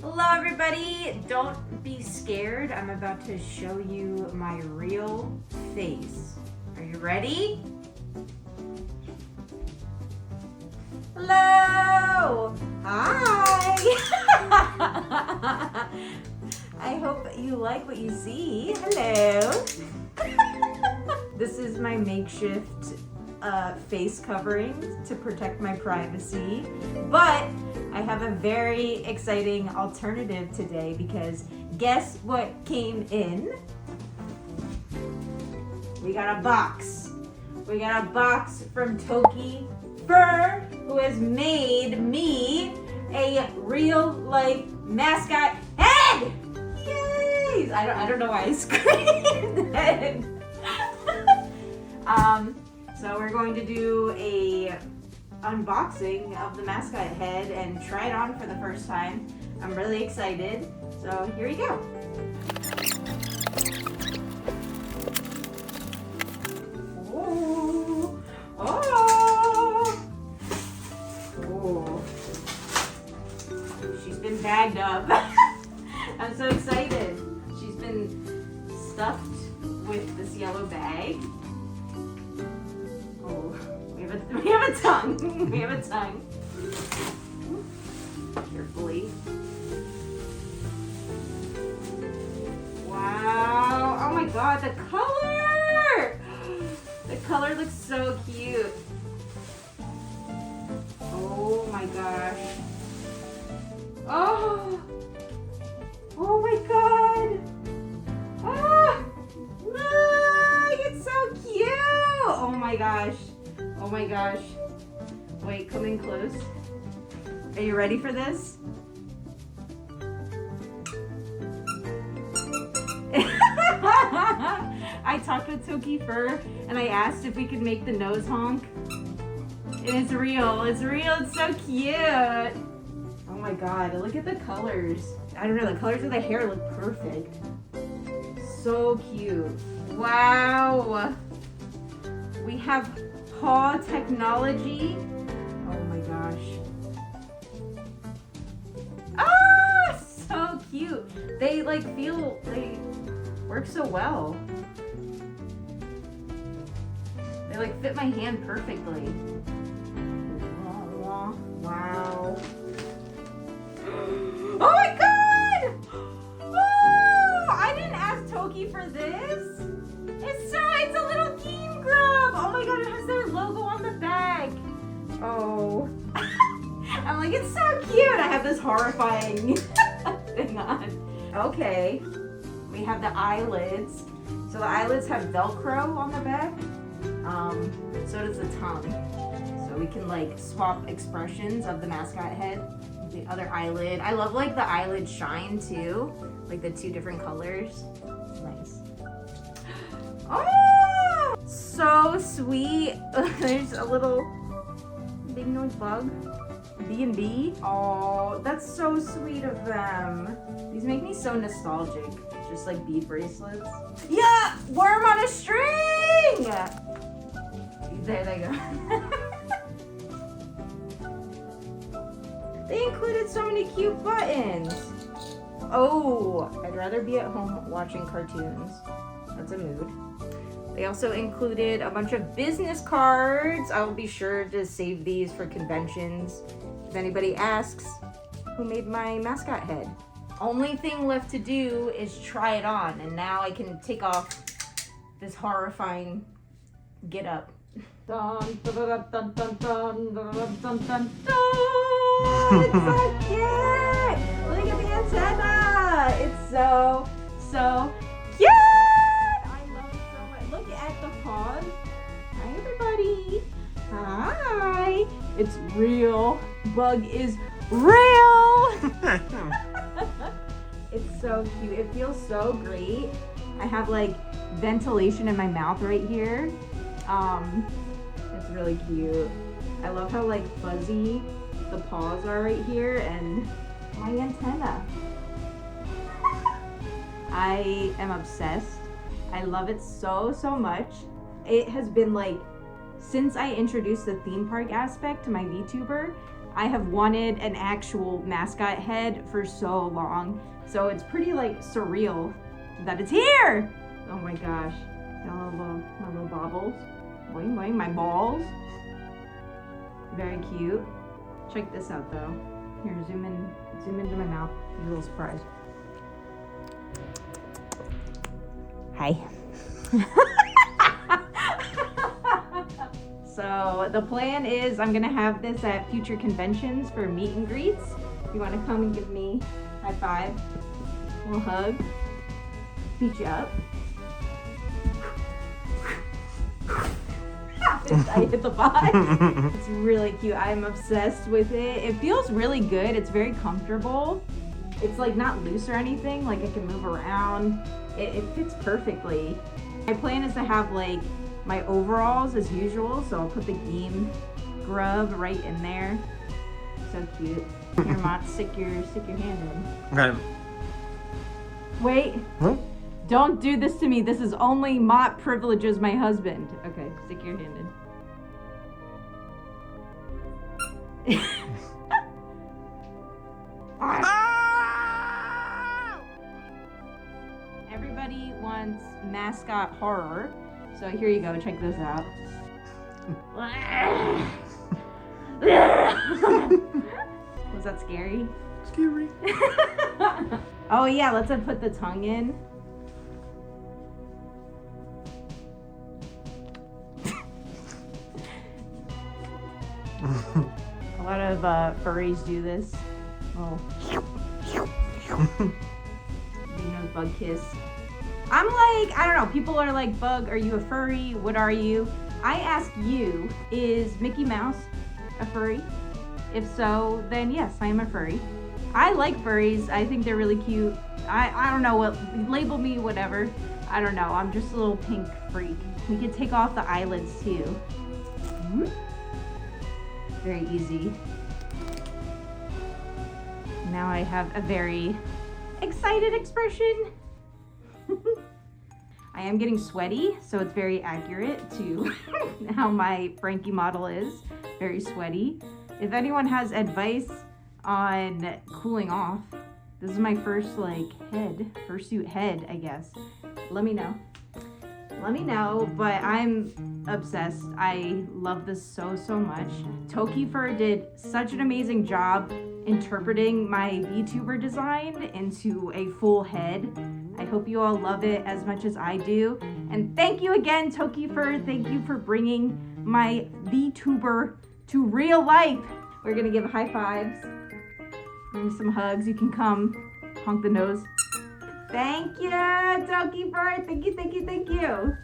Hello everybody, don't be scared. I'm about to show you my real face. Are you ready? Hello! Hi! I hope you like what you see. Hello! This is my makeshift face covering to protect my privacy, but I have a very exciting alternative today because guess what came in? We got a box. We got a box from Toki, who has made me a real life mascot head. Yay! I don't know why I screamed then. So we're going to do a unboxing of the mascot head and try it on for the first time. I'm really excited. So here we go. Oh, oh, oh. She's been bagged up. I'm so excited. She's been stuffed with this yellow bag. Oh, we have a tongue. We have a tongue. Carefully. Wow. Oh my god, the color! The color looks so cute. Oh my gosh. Oh! Oh my god! Ah! Look! It's so cute! Oh my gosh. Oh my gosh. Wait, come in close. Are you ready for this? I talked with Toki and I asked if we could make the nose honk. And it's real. It's real. It's so cute. Oh my god, look at the colors. I don't know, the colors of the hair look perfect. So cute. Wow. We have paw technology. Oh my gosh. Ah, so cute. They they work so well. They fit my hand perfectly. Wow. Oh my god! Oh, I didn't ask Toki for this. It's a little game grub. Oh my god, it has their logo on the bag. Oh. I'm like, it's so cute. I have this horrifying thing on. Okay. We have the eyelids. So the eyelids have Velcro on the back. So does the tongue. So we can swap expressions of the mascot head. The other eyelid. I love the eyelid shine too. The two different colors. Nice. Oh! So sweet. There's a little big nose bug. B&B. Oh, that's so sweet of them. These make me so nostalgic. Just bead bracelets. Yeah! Worm on a string! There they go. They included so many cute buttons. Oh, I'd rather be at home watching cartoons. That's a mood. They also included a bunch of business cards. I'll be sure to save these for conventions. If anybody asks, who made my mascot head? Only thing left to do is try it on, and now I can take off this horrifying get-up. Dun, dun, dun, dun, dun, dun, dun, dun, dun, dun. It's so cute! Look at the antenna! It's so cute! I love it so much. Look at the paws. Hi, everybody. Hi. It's real. Bug is real! It's so cute. It feels so great. I have ventilation in my mouth right here. It's really cute. I love how fuzzy the paws are right here and my antenna. I am obsessed. I love it so much. It has been since I introduced the theme park aspect to my VTuber, I have wanted an actual mascot head for so long. So it's pretty like surreal that it's here. Oh my gosh. Got my little baubles. Boing boing, my balls. Very cute. Check this out though. Here, zoom into my mouth. Give you a little surprise. Hi. So the plan is I'm gonna have this at future conventions for meet and greets. If you wanna come and give me a high five, a little hug, beat you up. I hit the box. It's really cute. I'm obsessed with it. It feels really good. It's very comfortable. It's like not loose or anything. Like I can move around. It fits perfectly. My plan is to have like my overalls as usual, so I'll put the game grub right in there. So cute. Here, Mott, stick your hand in. Okay. Wait. Huh? Don't do this to me. This is only Mott privileges my husband. Okay, stick your hand in. Everybody wants mascot horror. So here you go, check this out. Was that scary? Scary. Oh yeah, let's put the tongue in. A lot of furries do this. Oh. Big nose bug kiss. I'm like, I don't know, people are like, Bug, are you a furry? What are you? I ask you, is Mickey Mouse a furry? If so, then yes, I am a furry. I like furries. I think they're really cute. I don't know what, label me whatever. I don't know, I'm just a little pink freak. We could take off the eyelids too. Very easy. Now I have a very excited expression. I am getting sweaty, so it's very accurate to how my Frankie model is. Very sweaty. If anyone has advice on cooling off, this is my first like fursuit head, I guess. Let me know. Let me know, but I'm obsessed. I love this so much. Toki Fur did such an amazing job interpreting my VTuber design into a full head. I hope you all love it as much as I do. And thank you again, Toki Fur. Thank you for bringing my VTuber to real life. We're gonna give high fives. Give me some hugs. You can come honk the nose. Thank you, Toki Fur. Thank you.